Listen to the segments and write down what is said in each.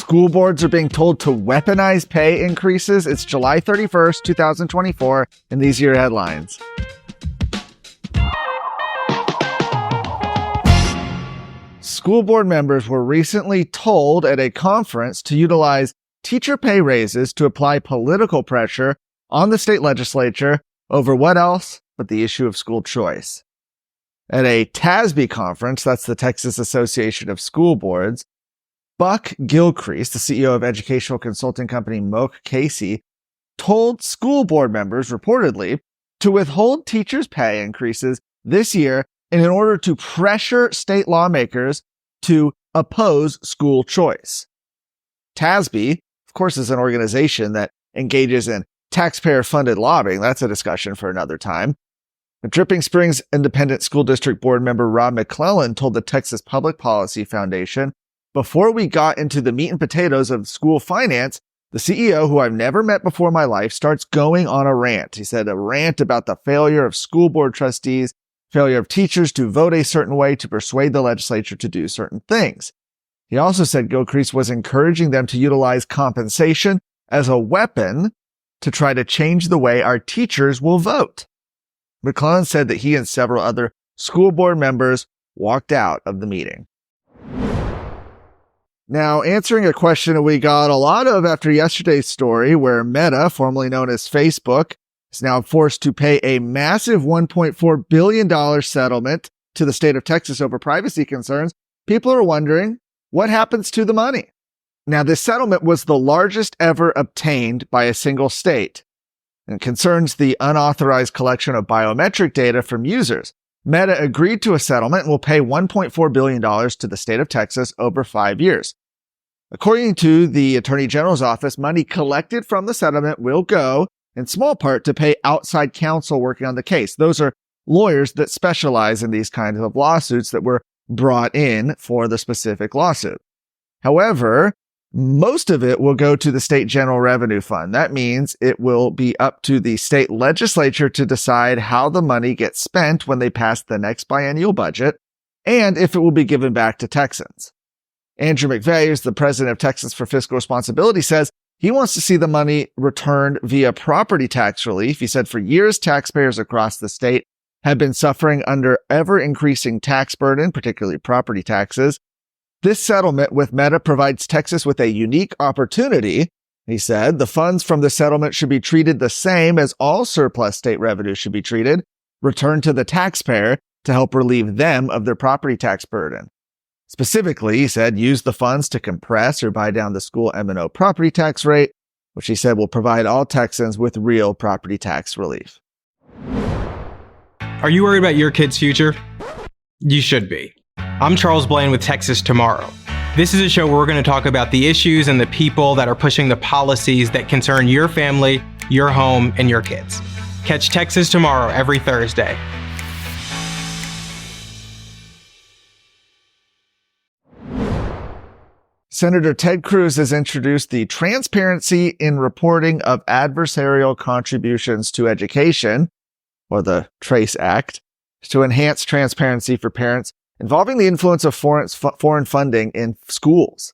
School boards are being told to weaponize pay increases. It's July 31st, 2024, and these are your headlines. School board members were recently told at a conference to utilize teacher pay raises to apply political pressure on the state legislature over what else but the issue of school choice. At a TASB conference, that's the Texas Association of School Boards, Buck Gilcrease, the CEO of educational consulting company Moak Casey, told school board members reportedly to withhold teachers' pay increases this year in order to pressure state lawmakers to oppose school choice. TASB, of course, is an organization that engages in taxpayer-funded lobbying. That's a discussion for another time. Dripping Springs Independent School District Board member Rob McClellan told the Texas Public Policy Foundation, "Before we got into the meat and potatoes of school finance, the CEO, who I've never met before in my life, starts going on a rant." He said a rant about the failure of school board trustees, failure of teachers to vote a certain way to persuade the legislature to do certain things. He also said Gilcrease was encouraging them to utilize compensation as a weapon to try to change the way our teachers will vote. McClellan said that he and several other school board members walked out of the meeting. Now, answering a question that we got a lot of after yesterday's story, where Meta, formerly known as Facebook, is now forced to pay a massive $1.4 billion settlement to the state of Texas over privacy concerns, people are wondering what happens to the money. Now, this settlement was the largest ever obtained by a single state and concerns the unauthorized collection of biometric data from users. Meta agreed to a settlement and will pay $1.4 billion to the state of Texas over 5 years. According to the Attorney General's office, money collected from the settlement will go, in small part, to pay outside counsel working on the case. Those are lawyers that specialize in these kinds of lawsuits that were brought in for the specific lawsuit. However, most of it will go to the state general revenue fund. That means it will be up to the state legislature to decide how the money gets spent when they pass the next biennial budget and if it will be given back to Texans. Andrew McVeigh, the president of Texans for Fiscal Responsibility, says he wants to see the money returned via property tax relief. He said for years, taxpayers across the state have been suffering under ever-increasing tax burden, particularly property taxes. This settlement with Meta provides Texas with a unique opportunity. He said the funds from the settlement should be treated the same as all surplus state revenue should be treated, returned to the taxpayer to help relieve them of their property tax burden. Specifically, he said, use the funds to compress or buy down the school M&O property tax rate, which he said will provide all Texans with real property tax relief. Are you worried about your kid's future? You should be. I'm Charles Blaine with Texas Tomorrow. This is a show where we're going to talk about the issues and the people that are pushing the policies that concern your family, your home, and your kids. Catch Texas Tomorrow every Thursday. Senator Ted Cruz has introduced the Transparency in Reporting of Adversarial Contributions to Education, or the TRACE Act, to enhance transparency for parents involving the influence of foreign funding in schools.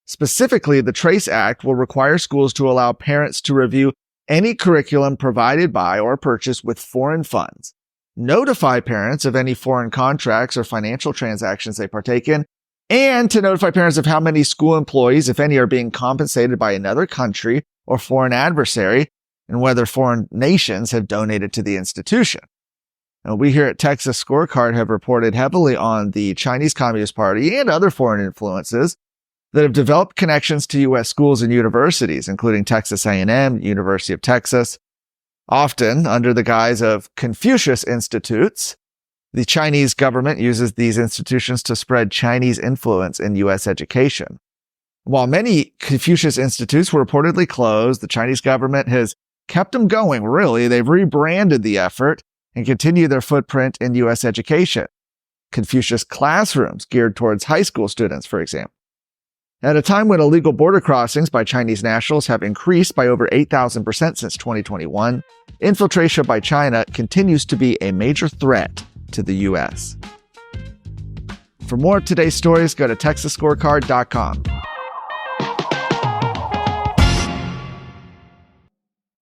Specifically, the TRACE Act will require schools to allow parents to review any curriculum provided by or purchased with foreign funds, notify parents of any foreign contracts or financial transactions they partake in, and to notify parents of how many school employees, if any, are being compensated by another country or foreign adversary, and whether foreign nations have donated to the institution. Now, we here at Texas Scorecard have reported heavily on the Chinese Communist Party and other foreign influences that have developed connections to U.S. schools and universities, including Texas A&M, University of Texas. Often under the guise of Confucius Institutes, the Chinese government uses these institutions to spread Chinese influence in U.S. education. While many Confucius Institutes were reportedly closed, the Chinese government has kept them going, really. They've rebranded the effort and continue their footprint in U.S. education. Confucius classrooms geared towards high school students, for example. At a time when illegal border crossings by Chinese nationals have increased by over 8,000% since 2021, infiltration by China continues to be a major threat to the U.S. For more of today's stories, go to TexasScorecard.com.